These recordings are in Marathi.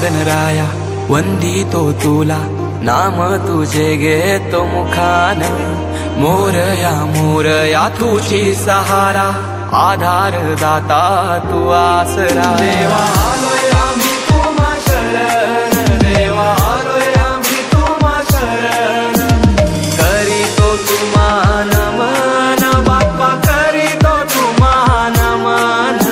गणराया वंदितो तुला, नाम तुझे घेतो मुखान. मोरया मोरया तुझी सहारा, आधार दाता तू आसरा. देवा आलोय आम्ही तुम्हा शरण, देवा आलोय आम्ही तुम्हा शरण. करीतो तुम्हा नमन बाप्पा, करीतो तुम्हा नमन.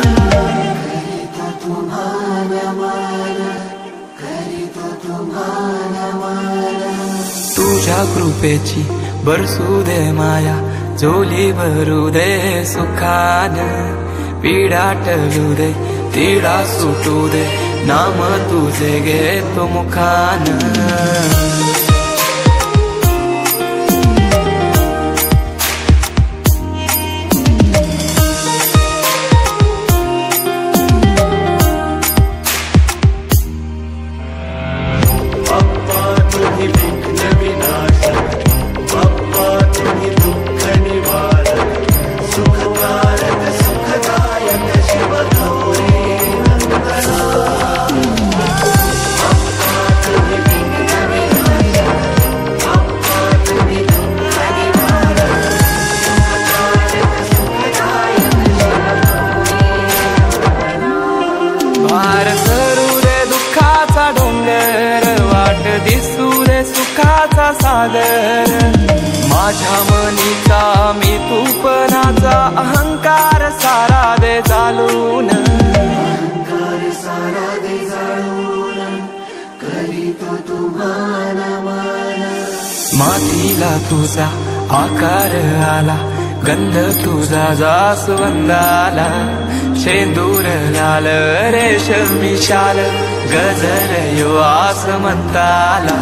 तुझ्या कृपेची बरसू दे माया, झोली भरू दे सुखान. पीडा टलू दे, तिडा सुटू दे, नाम तुझे घेतो मुखान. भार करू दे दुःखाचा डोंगर, वाट दिसू दे सुखाचा सागर. माझ्या मनीचा मी तूपणाचा, अहंकार सारा दे चालून. मातीला तुझा आकार आला, गंध तुझा जास्वंदाला. शेंदूर लाल रेशमी शाल, गजर यो आसमंताला.